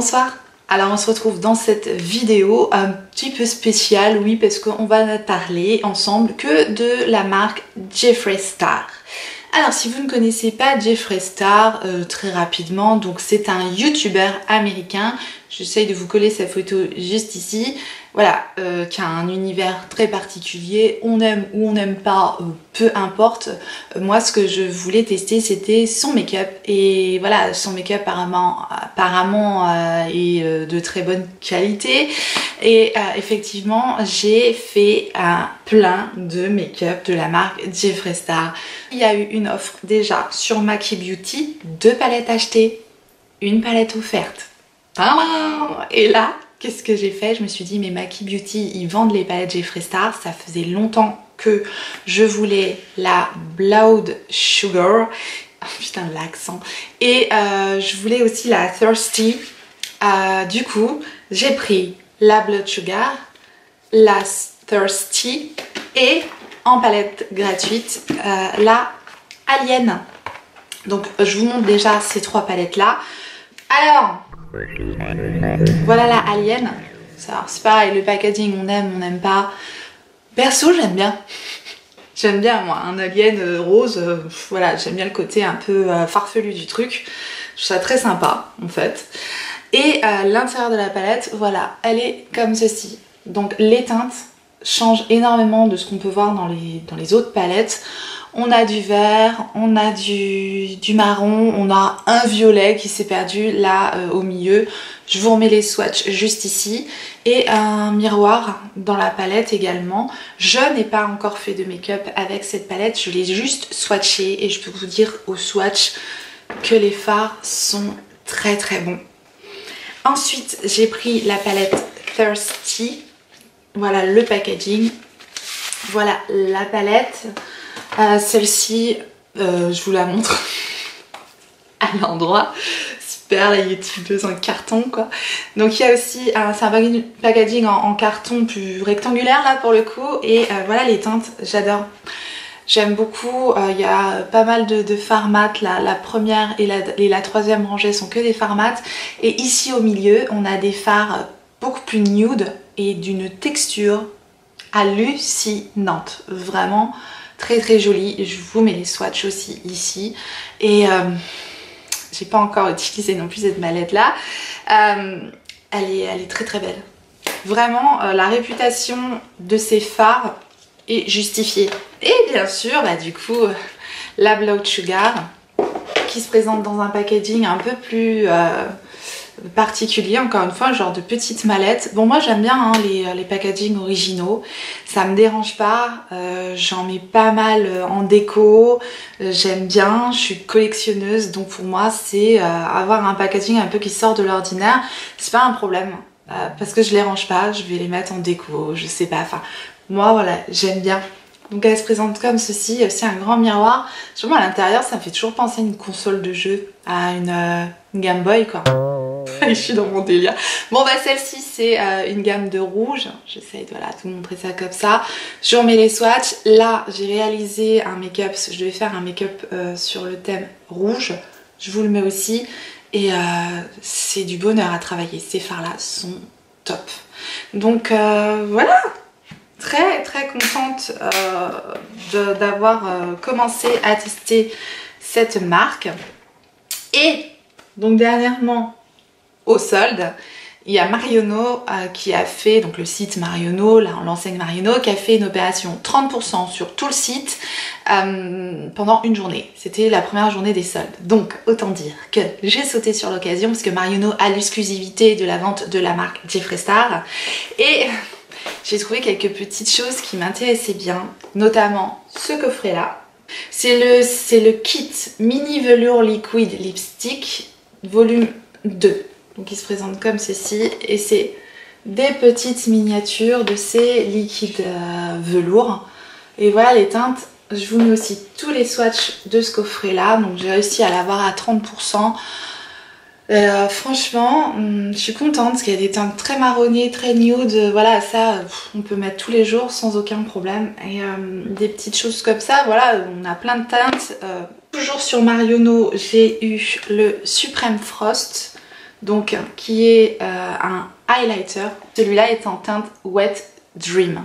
Bonsoir. Alors on se retrouve dans cette vidéo un petit peu spéciale, oui, parce qu'on va parler ensemble que de la marque Jeffree Star. Alors si vous ne connaissez pas Jeffree Star, très rapidement, donc c'est un YouTuber américain. J'essaye de vous coller sa photo juste ici. Voilà, qui a un univers très particulier. On aime ou on n'aime pas, peu importe. Moi, ce que je voulais tester, c'était son make-up. Et voilà, son make-up apparemment est de très bonne qualité. Et effectivement, j'ai fait un plein de make-up de la marque Jeffree Star. Il y a eu une offre déjà sur Maki Beauty, 2 palettes achetées, une palette offerte. Et là, qu'est-ce que j'ai fait? Je me suis dit, mais Maki Beauty, ils vendent les palettes Jeffree Star. Ça faisait longtemps que je voulais la Blood Sugar. Oh, putain, l'accent. Et je voulais aussi la Thirsty. Du coup, j'ai pris la Blood Sugar, la Thirsty et en palette gratuite, la Alien. Donc, je vous montre déjà ces 3 palettes-là. Alors... voilà la Alien. C'est pareil, le packaging on aime, on n'aime pas. Perso j'aime bien. J'aime bien moi, un alien rose, voilà, j'aime bien le côté un peu farfelu du truc. Je trouve ça très sympa en fait. Et l'intérieur de la palette, voilà, elle est comme ceci. Donc les teintes changent énormément de ce qu'on peut voir dans les autres palettes. On a du vert, on a du marron, on a un violet qui s'est perdu là au milieu. Je vous remets les swatchs juste ici. Et un miroir dans la palette également. Je n'ai pas encore fait de make-up avec cette palette, je l'ai juste swatché et je peux vous dire au swatch que les fards sont très très bons. Ensuite, j'ai pris la palette Thirsty. Voilà le packaging. Voilà la palette. Celle-ci, je vous la montre à l'endroit. Super, la youtubeuse en carton quoi. Donc il y a aussi, c'est un packaging en carton plus rectangulaire là pour le coup. Et voilà les teintes, j'adore. J'aime beaucoup, il y a pas mal de fards mat, la première et la troisième rangée sont que des fards mat. Et ici au milieu, on a des fards beaucoup plus nude et d'une texture hallucinante. Vraiment très très jolie. Je vous mets les swatchs aussi ici. Et j'ai pas encore utilisé non plus cette mallette là. Elle est très très belle. Vraiment, la réputation de ces fards est justifiée. Et bien sûr, bah, du coup, la Blood Sugar qui se présente dans un packaging un peu plus particulier, encore une fois, genre de petite mallette. Bon, moi j'aime bien hein, les packaging originaux, ça me dérange pas, j'en mets pas mal en déco, j'aime bien, je suis collectionneuse, donc pour moi c'est avoir un packaging un peu qui sort de l'ordinaire, c'est pas un problème, parce que je les range pas, je vais les mettre en déco, je sais pas, enfin, moi voilà, j'aime bien. Donc elle se présente comme ceci, il y a aussi un grand miroir. Sûrement à l'intérieur ça me fait toujours penser à une console de jeu, à une Game Boy quoi. Je suis dans mon délire. Bon bah celle-ci c'est une gamme de rouge. J'essaye de voilà, vous montrer ça comme ça. Je remets les swatchs. Là j'ai réalisé un make-up, je devais faire un make-up sur le thème rouge. Je vous le mets aussi. Et c'est du bonheur à travailler. Ces fards là sont top. Donc voilà. Très très contente d'avoir commencé à tester cette marque. Et donc dernièrement au solde, il y a Marionnaud qui a fait, donc le site Marionnaud, l'enseigne Marionnaud, qui a fait une opération 30% sur tout le site pendant une journée. C'était la première journée des soldes. Donc autant dire que j'ai sauté sur l'occasion parce que Marionnaud a l'exclusivité de la vente de la marque Jeffree Star. Et j'ai trouvé quelques petites choses qui m'intéressaient bien, notamment ce coffret là. C'est le kit mini velours liquide lipstick volume 2. Donc il se présente comme ceci et c'est des petites miniatures de ces liquides velours. Et voilà les teintes, je vous mets aussi tous les swatchs de ce coffret là. Donc j'ai réussi à l'avoir à 30%. Franchement, je suis contente parce qu'il y a des teintes très marronnées, très nude, voilà ça on peut mettre tous les jours sans aucun problème. Et des petites choses comme ça, voilà, on a plein de teintes. Toujours sur Marionnaud, j'ai eu le Supreme Frost. donc qui est un highlighter. Celui-là est en teinte Wet Dream.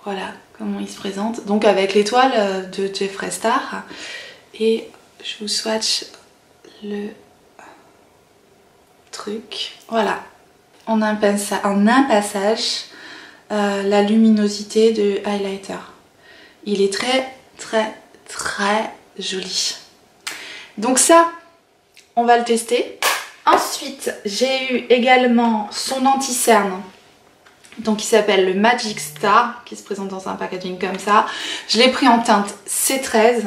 Voilà comment il se présente. Donc avec l'étoile de Jeffree Star. Et je vous swatch le truc. Voilà. En un passage, la luminosité de highlighter. Il est très joli. Donc ça, on va le tester. Ensuite, j'ai eu également son anti-cerne, donc qui s'appelle le Magic Star, qui se présente dans un packaging comme ça. Je l'ai pris en teinte C13.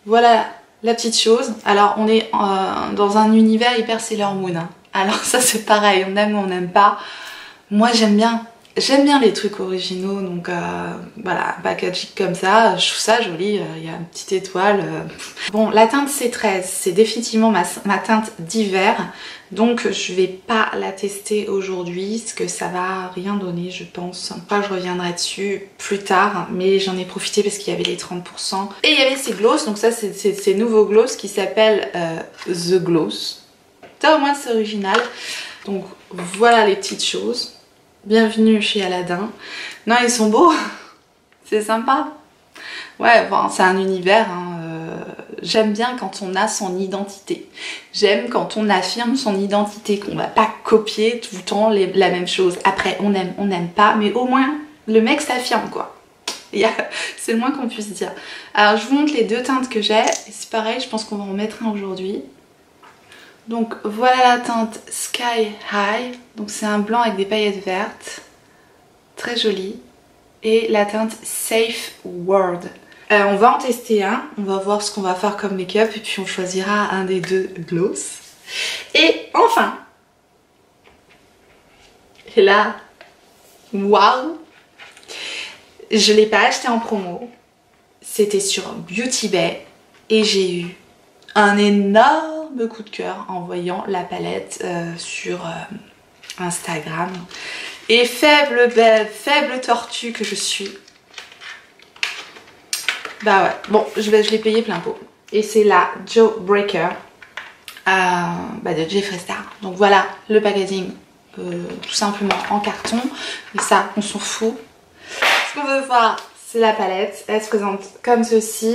Voilà la petite chose. Alors on est dans un univers hyper Sailor Moon, hein. Alors ça c'est pareil, on aime ou on n'aime pas. Moi j'aime bien les trucs originaux, donc voilà, un packaging comme ça, je trouve ça joli, il y a une petite étoile. Bon, la teinte C13, c'est définitivement ma teinte d'hiver, donc je vais pas la tester aujourd'hui, parce que ça va rien donner, je pense. Enfin, je reviendrai dessus plus tard, mais j'en ai profité parce qu'il y avait les 30%. Et il y avait ces gloss, donc ça c'est ces nouveaux gloss qui s'appellent The Gloss. Ça au moins c'est original. Donc voilà les petites choses. Bienvenue chez Aladdin. Non, ils sont beaux. C'est sympa. Ouais, bon, c'est un univers, hein. J'aime bien quand on a son identité. J'aime quand on affirme son identité, qu'on va pas copier tout le temps la même chose. Après, on n'aime pas, mais au moins, le mec s'affirme, quoi. C'est le moins qu'on puisse dire. Alors, je vous montre les deux teintes que j'ai. C'est pareil, je pense qu'on va en mettre un aujourd'hui. Donc voilà la teinte Sky High, donc c'est un blanc avec des paillettes vertes, très joli. Et la teinte Safe World. On va en tester un, on va voir ce qu'on va faire comme make-up et puis on choisira un des deux gloss. Et enfin, et là, waouh, je ne l'ai pas acheté en promo, c'était sur Beauty Bay et j'ai eu un énorme coup de cœur en voyant la palette sur Instagram. Et faible tortue que je suis, bah ouais, bon, je l'ai payé plein pot. Et c'est la Jawbreaker de Jeffree Star. Donc voilà le packaging, tout simplement en carton. Mais ça, on s'en fout. Ce qu'on veut voir, c'est la palette. Elle se présente comme ceci.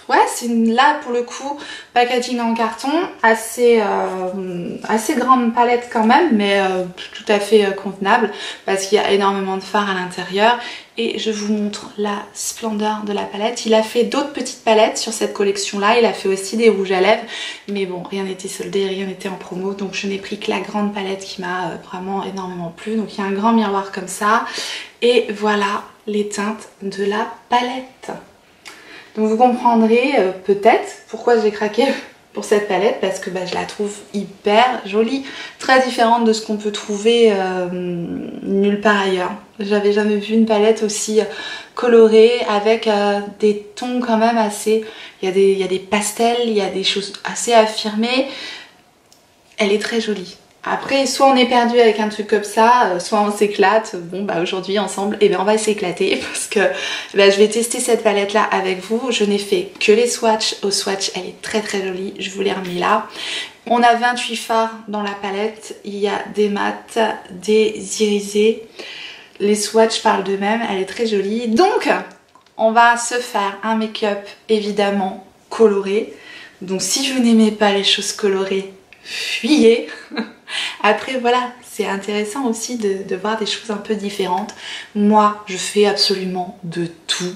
Ouais, c'est là pour le coup, packaging en carton, assez grande palette quand même, mais tout à fait convenable parce qu'il y a énormément de fard à l'intérieur. Et je vous montre la splendeur de la palette. Il a fait d'autres petites palettes sur cette collection-là, il a fait aussi des rouges à lèvres, mais bon, rien n'était soldé, rien n'était en promo, donc je n'ai pris que la grande palette qui m'a vraiment énormément plu. Donc il y a un grand miroir comme ça, et voilà les teintes de la palette. Donc vous comprendrez peut-être pourquoi j'ai craqué pour cette palette, parce que je la trouve hyper jolie, très différente de ce qu'on peut trouver nulle part ailleurs. J'avais jamais vu une palette aussi colorée avec des tons quand même assez... Il y a des pastels, il y a des choses assez affirmées. Elle est très jolie. Après, soit on est perdu avec un truc comme ça, soit on s'éclate. Bon, aujourd'hui ensemble, on va s'éclater parce que je vais tester cette palette là avec vous. Je n'ai fait que les swatchs. Au swatch, elle est très jolie. Je vous les remets là. On a 28 fards dans la palette. Il y a des mats, des irisés. Les swatchs parlent d'eux-mêmes. Elle est très jolie. Donc, on va se faire un make-up évidemment coloré. Donc, si vous n'aimez pas les choses colorées, fuyez. Après voilà, c'est intéressant aussi de voir des choses un peu différentes. Moi, je fais absolument de tout.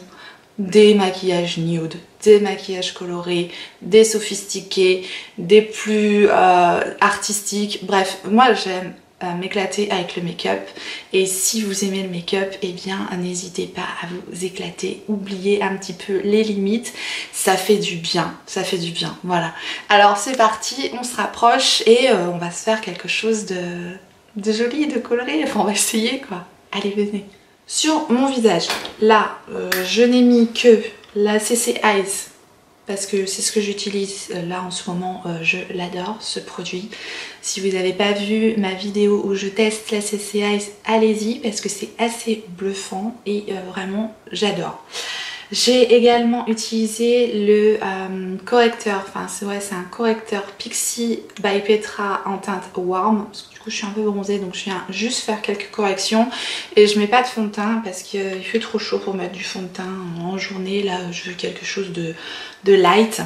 Des maquillages nude, des maquillages colorés, des sophistiqués, des plus artistiques. Bref, moi j'aime m'éclater avec le make-up. Et si vous aimez le make-up, n'hésitez pas à vous éclater. Oubliez un petit peu les limites. Ça fait du bien, voilà. Alors c'est parti, on se rapproche et on va se faire quelque chose de joli, de coloré. Enfin, on va essayer quoi. Allez, venez. Sur mon visage, là, je n'ai mis que la CC Eyes parce que c'est ce que j'utilise là en ce moment. Je l'adore ce produit. Si vous n'avez pas vu ma vidéo où je teste la CC Eyes, allez-y parce que c'est assez bluffant et vraiment j'adore. J'ai également utilisé le correcteur, enfin c'est un correcteur Pixi by Petra en teinte Warm. Parce que du coup je suis un peu bronzée donc je viens juste faire quelques corrections. Et je mets pas de fond de teint parce qu'il fait trop chaud pour mettre du fond de teint en journée. Là je veux quelque chose de light.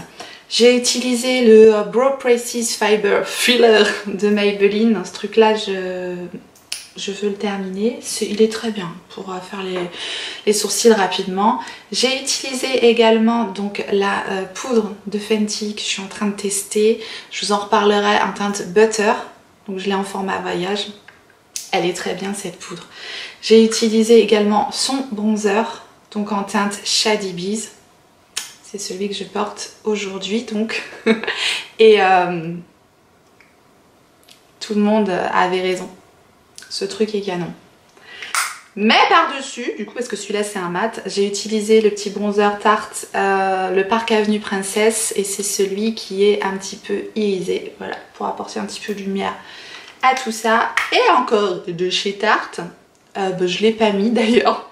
J'ai utilisé le Brow Precious Fiber Filler de Maybelline. Ce truc là je veux le terminer. Il est très bien pour faire les sourcils rapidement. J'ai utilisé également donc la poudre de Fenty que je suis en train de tester. Je vous en reparlerai en teinte Butter. Donc je l'ai en format voyage. Elle est très bien cette poudre. J'ai utilisé également son bronzer, donc en teinte Shady Bees. C'est celui que je porte aujourd'hui donc. Et tout le monde avait raison. Ce truc est canon. Mais par-dessus, du coup parce que celui-là c'est un mat, j'ai utilisé le petit bronzer Tarte, le Park Avenue Princess. Et c'est celui qui est un petit peu irisé. Voilà, pour apporter un petit peu de lumière à tout ça. Et encore de chez Tarte. Je l'ai pas mis d'ailleurs.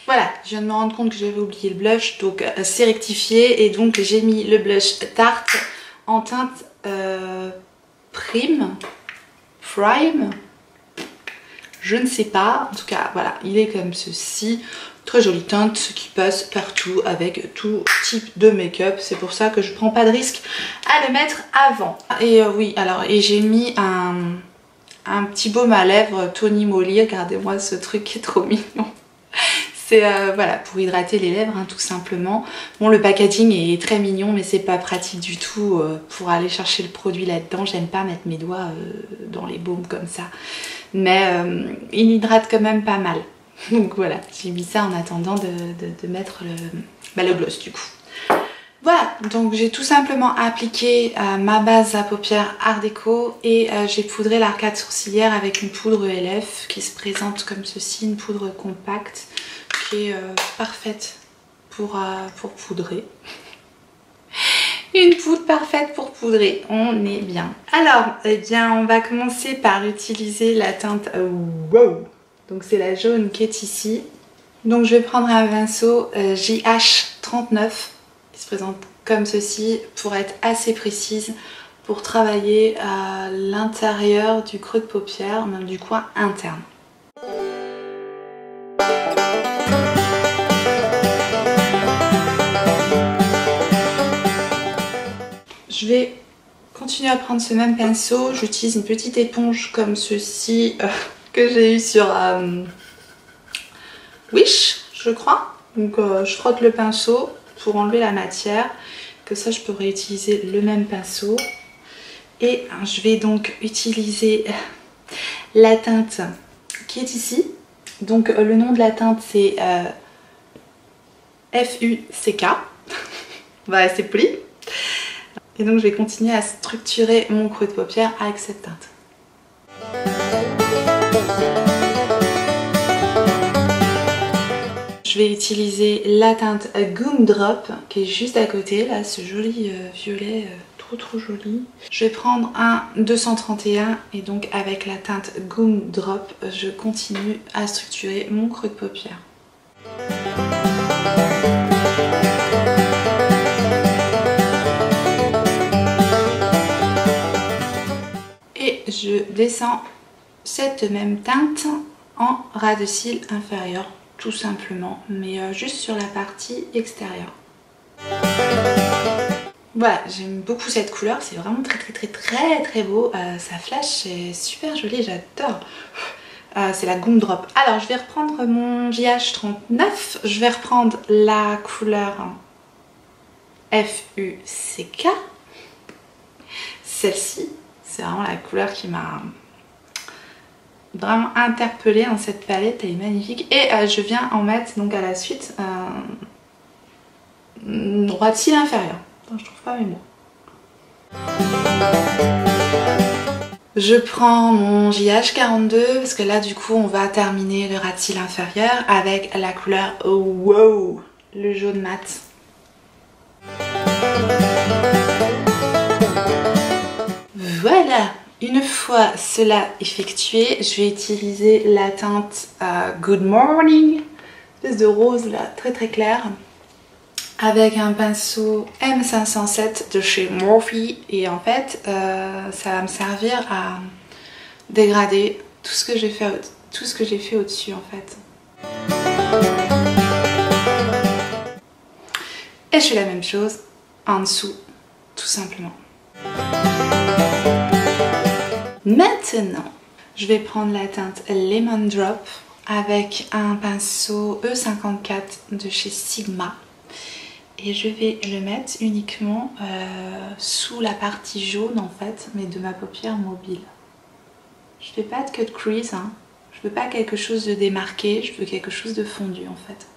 Voilà, je viens de me rendre compte que j'avais oublié le blush. Donc c'est rectifié. Et donc j'ai mis le blush Tarte en teinte Prime. Je ne sais pas, en tout cas voilà, il est comme ceci, très jolie teinte qui passe partout avec tout type de make-up. C'est pour ça que je prends pas de risque à le mettre avant. Et oui, alors et j'ai mis un petit baume à lèvres Tony Moly, regardez-moi ce truc qui est trop mignon. C'est voilà, pour hydrater les lèvres hein, tout simplement. Bon, le packaging est très mignon mais c'est pas pratique du tout pour aller chercher le produit là-dedans. J'aime pas mettre mes doigts dans les baumes comme ça. Mais il hydrate quand même pas mal. Donc voilà, j'ai mis ça en attendant de mettre le gloss du coup. Voilà, donc j'ai tout simplement appliqué ma base à paupières Art Déco et j'ai poudré l'arcade sourcilière avec une poudre ELF qui se présente comme ceci, une poudre compacte qui est parfaite pour poudrer. Une poudre parfaite pour poudrer, on est bien. Alors, eh bien, on va commencer par utiliser la teinte Wow. Donc c'est la jaune qui est ici. Donc je vais prendre un pinceau JH39 qui se présente comme ceci pour être assez précise pour travailler à l'intérieur du creux de paupière, même du coin interne. Je vais continuer à prendre ce même pinceau. J'utilise une petite éponge comme ceci que j'ai eu sur Wish, je crois. Donc je frotte le pinceau pour enlever la matière. Que ça, je peux réutiliser le même pinceau. Et je vais donc utiliser la teinte qui est ici. Donc le nom de la teinte c'est FUCK. Bah, c'est poli. Et donc je vais continuer à structurer mon creux de paupière avec cette teinte. Je vais utiliser la teinte Gumdrop qui est juste à côté, là, ce joli violet, trop joli. Je vais prendre un 231 et donc avec la teinte Gumdrop, je continue à structurer mon creux de paupière. Je descends cette même teinte en ras de cils inférieur, tout simplement, mais juste sur la partie extérieure. Voilà, j'aime beaucoup cette couleur, c'est vraiment très beau, ça flash, c'est super joli, j'adore. C'est la Gumdrop. Alors je vais reprendre mon JH39, je vais reprendre la couleur FUCK, celle-ci. C'est vraiment la couleur qui m'a vraiment interpellée dans cette palette, elle est magnifique. Et je viens en mettre donc à la suite droit de cils inférieur. Attends, je trouve pas mes mots. Je prends mon JH42 parce que là du coup on va terminer le ras de cils inférieur avec la couleur Wow, le jaune mat. Voilà, une fois cela effectué, je vais utiliser la teinte Good Morning, espèce de rose là, très claire. avec un pinceau M507 de chez Morphe et en fait ça va me servir à dégrader tout ce que j'ai fait au-dessus en fait. Et je fais la même chose en dessous, tout simplement. Maintenant, je vais prendre la teinte Lemon Drop avec un pinceau E54 de chez Sigma. Et je vais le mettre uniquement sous la partie jaune en fait, mais de ma paupière mobile. Je fais pas de cut crease, hein. Je veux pas quelque chose de démarqué, je veux quelque chose de fondu en fait.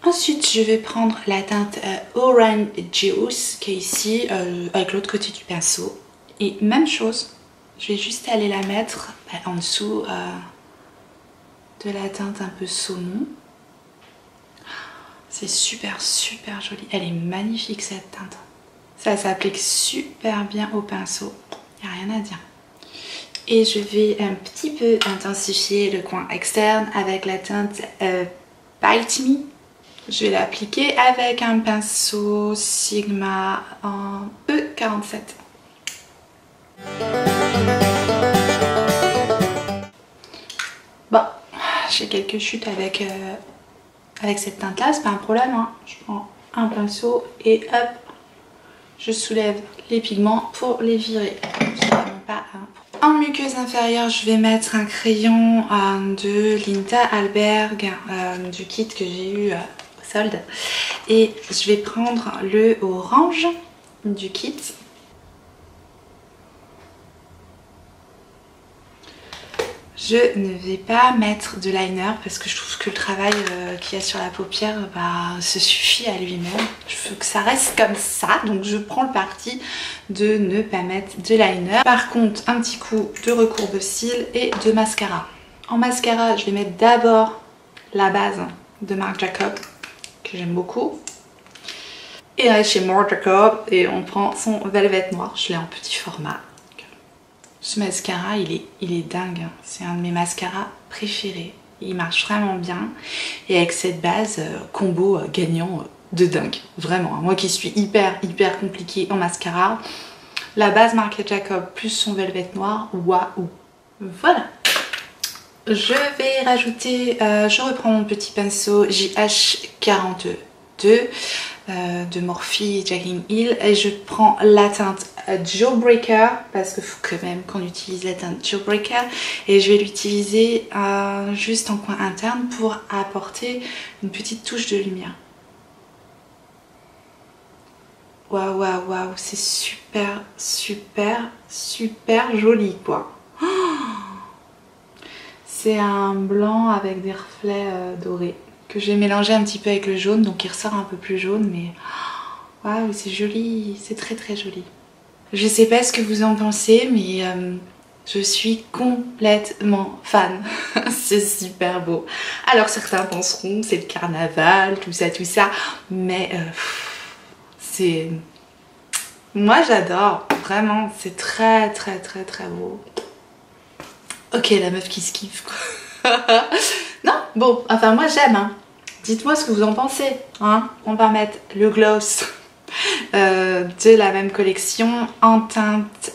Ensuite, je vais prendre la teinte Orange Juice qui est ici avec l'autre côté du pinceau. Et même chose, je vais juste aller la mettre en dessous de la teinte un peu saumon. C'est super super joli, elle est magnifique cette teinte. Ça s'applique super bien au pinceau, il n'y a rien à dire. Et je vais un petit peu intensifier le coin externe avec la teinte Bite Me. Je vais l'appliquer avec un pinceau Sigma en E47. Bon, j'ai quelques chutes avec cette teinte là, c'est pas un problème, hein. Je prends un pinceau et hop, je soulève les pigments pour les virer. C'est vraiment pas En muqueuse inférieure, je vais mettre un crayon de Linda Alberg du kit que j'ai eu au solde. Et je vais prendre le orange du kit. Je ne vais pas mettre de liner parce que je trouve que le travail qu'il y a sur la paupière se suffit à lui-même. Je veux que ça reste comme ça, donc je prends le parti de ne pas mettre de liner. Par contre, un petit coup de recourbe de cils et de mascara. En mascara, je vais mettre d'abord la base de Marc Jacob, que j'aime beaucoup. Et là, chez Marc Jacob, et on prend son Velvet Noir, je l'ai en petit format. Ce mascara, il est dingue, c'est un de mes mascaras préférés. Il marche vraiment bien et avec cette base combo gagnant de dingue, vraiment. Moi qui suis hyper compliquée en mascara, la base Marc Jacob plus son Velvet Noir, waouh. Voilà. Je vais rajouter, je reprends mon petit pinceau JH42 de Morphe Jacqueline Hill et je prends la teinte Jawbreaker parce qu'il faut quand même qu'on utilise la teinte Jawbreaker et je vais l'utiliser juste en coin interne pour apporter une petite touche de lumière. Waouh, waouh, waouh, c'est super joli quoi. C'est un blanc avec des reflets dorés que j'ai mélangé un petit peu avec le jaune, donc il ressort un peu plus jaune, mais waouh, c'est joli, c'est très joli. Je sais pas ce que vous en pensez, mais je suis complètement fan. C'est super beau. Alors certains penseront c'est le carnaval, tout ça, mais c'est... Moi j'adore, vraiment, c'est très beau. Ok, la meuf qui se kiffe quoi. Non, bon, enfin moi j'aime, hein. Dites-moi ce que vous en pensez, hein. On va mettre le gloss de la même collection en teinte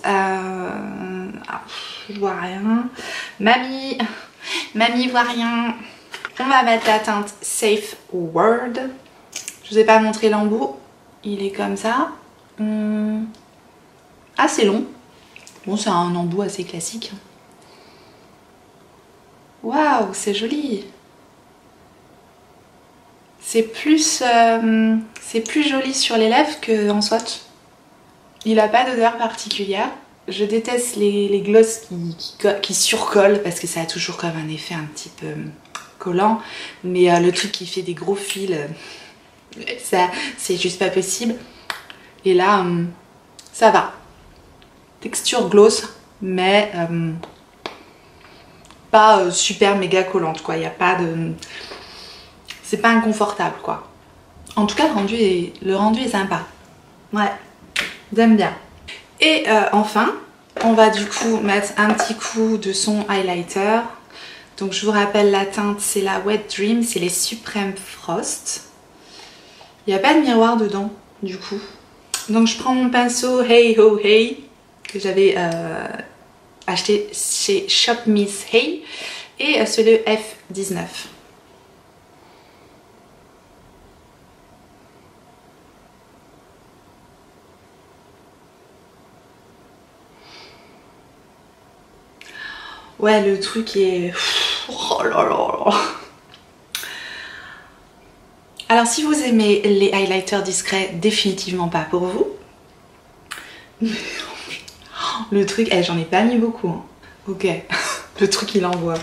je vois rien. Mamie voit rien. On va mettre la teinte Safe Word. Je vous ai pas montré l'embout, il est comme ça. Assez long. Bon, c'est un embout assez classique. Waouh, c'est joli. C'est plus joli sur les lèvres qu'en swatch. Il n'a pas d'odeur particulière. Je déteste les glosses qui surcollent parce que ça a toujours comme un effet un petit peu collant. Mais le truc qui fait des gros fils, ça c'est juste pas possible. Et là, ça va. Texture gloss, mais... pas super méga collante quoi, il n'y a pas de... C'est pas inconfortable quoi. En tout cas le rendu est sympa. Ouais, j'aime bien. Et enfin, on va du coup mettre un petit coup de son highlighter. Donc je vous rappelle la teinte, c'est la Wet Dream, c'est les Supreme Frost. Il n'y a pas de miroir dedans du coup. Donc je prends mon pinceau Hey Ho Hey que j'avais acheté chez Shop Miss Hey et c'est le F19. Ouais, le truc est... Oh là là là. Alors si vous aimez les highlighters discrets, définitivement pas pour vous. Le truc, j'en ai pas mis beaucoup. Hein. Ok, le truc il envoie.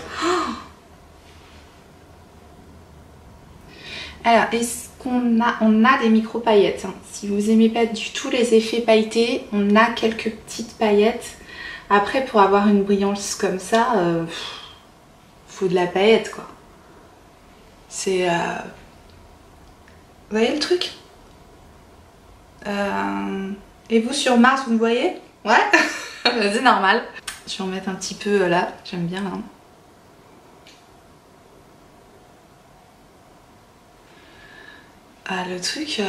Alors, est-ce qu'on a... On a des micro paillettes. Hein. Si vous aimez pas du tout les effets pailletés, on a quelques petites paillettes. Après, pour avoir une brillance comme ça, faut de la paillette quoi. C'est... Vous voyez le truc? Et vous sur Mars, vous me voyez? Ouais. C'est normal. Je vais en mettre un petit peu là, j'aime bien là. Ah, le truc,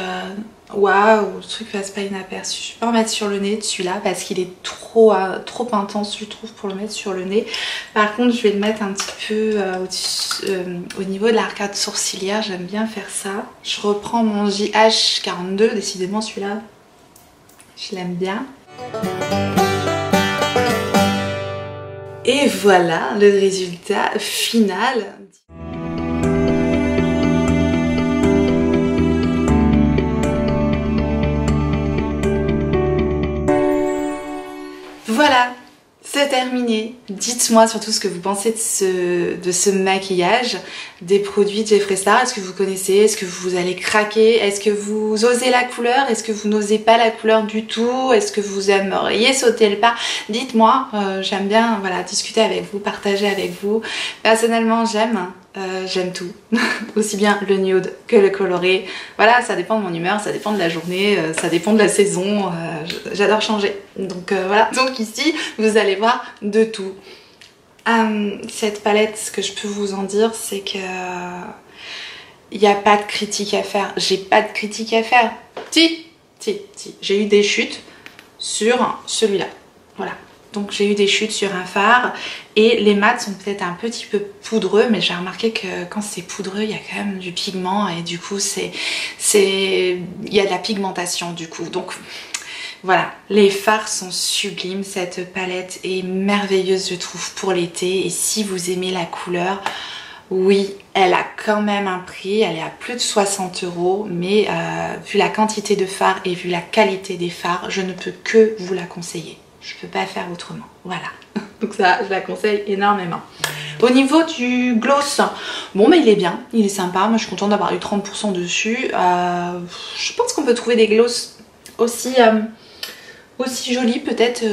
waouh, le truc passe pas inaperçu. Je vais pas en mettre sur le nez de celui-là parce qu'il est trop intense, je trouve, pour le mettre sur le nez. Par contre, je vais le mettre un petit peu au niveau de l'arcade sourcilière. J'aime bien faire ça. Je reprends mon JH42, décidément celui-là, je l'aime bien. Et voilà le résultat final. Voilà, c'est terminé. Dites-moi surtout ce que vous pensez de ce maquillage, des produits Jeffree Star. Est-ce que vous connaissez? Est-ce que vous allez craquer? Est-ce que vous osez la couleur? Est-ce que vous n'osez pas la couleur du tout? Est-ce que vous aimeriez sauter le pas? Dites-moi, j'aime bien voilà, discuter avec vous, partager avec vous. Personnellement, j'aime tout, aussi bien le nude que le coloré. Voilà, ça dépend de mon humeur, ça dépend de la journée, ça dépend de la saison. J'adore changer. Donc voilà. Donc ici, vous allez voir de tout. Cette palette, ce que je peux vous en dire, c'est que il n'y a pas de critique à faire. J'ai pas de critique à faire. Si. J'ai eu des chutes sur celui-là. Voilà. Donc j'ai eu des chutes sur un fard et les mats sont peut-être un petit peu poudreux, mais j'ai remarqué que quand c'est poudreux, il y a quand même du pigment et du coup il y a de la pigmentation du coup. Donc voilà, les fards sont sublimes, cette palette est merveilleuse je trouve pour l'été et si vous aimez la couleur, oui, elle a quand même un prix, elle est à plus de 60 €, mais vu la quantité de fards et vu la qualité des fards, je ne peux que vous la conseiller. Je peux pas faire autrement, voilà. Donc ça, je la conseille énormément. Au niveau du gloss, bon mais il est bien, il est sympa. Moi je suis contente d'avoir eu 30% dessus. Je pense qu'on peut trouver des gloss aussi jolis peut-être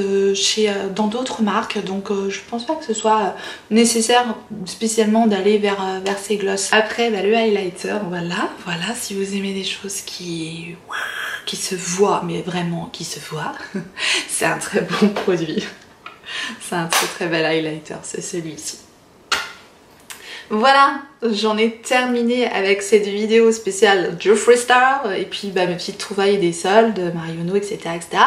dans d'autres marques. Donc je pense pas que ce soit nécessaire spécialement d'aller vers ces gloss. Après le highlighter, voilà, si vous aimez des choses qui se voient, mais vraiment qui se voient, c'est un très bon produit. C'est un très bel highlighter, c'est celui-ci. Voilà, j'en ai terminé avec cette vidéo spéciale Jeffree Star et puis mes petites trouvailles des soldes, Marionneau, etc., etc.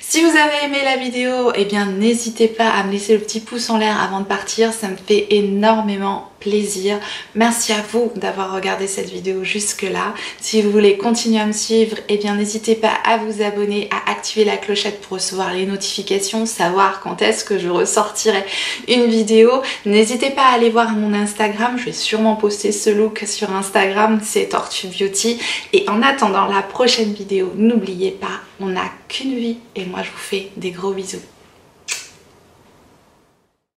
Si vous avez aimé la vidéo, eh bien n'hésitez pas à me laisser le petit pouce en l'air avant de partir, ça me fait énormément plaisir. Merci à vous d'avoir regardé cette vidéo jusque là. Si vous voulez continuer à me suivre, eh bien n'hésitez pas à vous abonner, à activer la clochette pour recevoir les notifications, savoir quand est-ce que je ressortirai une vidéo. N'hésitez pas à aller voir mon Instagram, je vais sûrement poster ce look sur Instagram, c'est Tortue Beauty. Et en attendant la prochaine vidéo, n'oubliez pas, on n'a qu'une vie et moi je vous fais des gros bisous.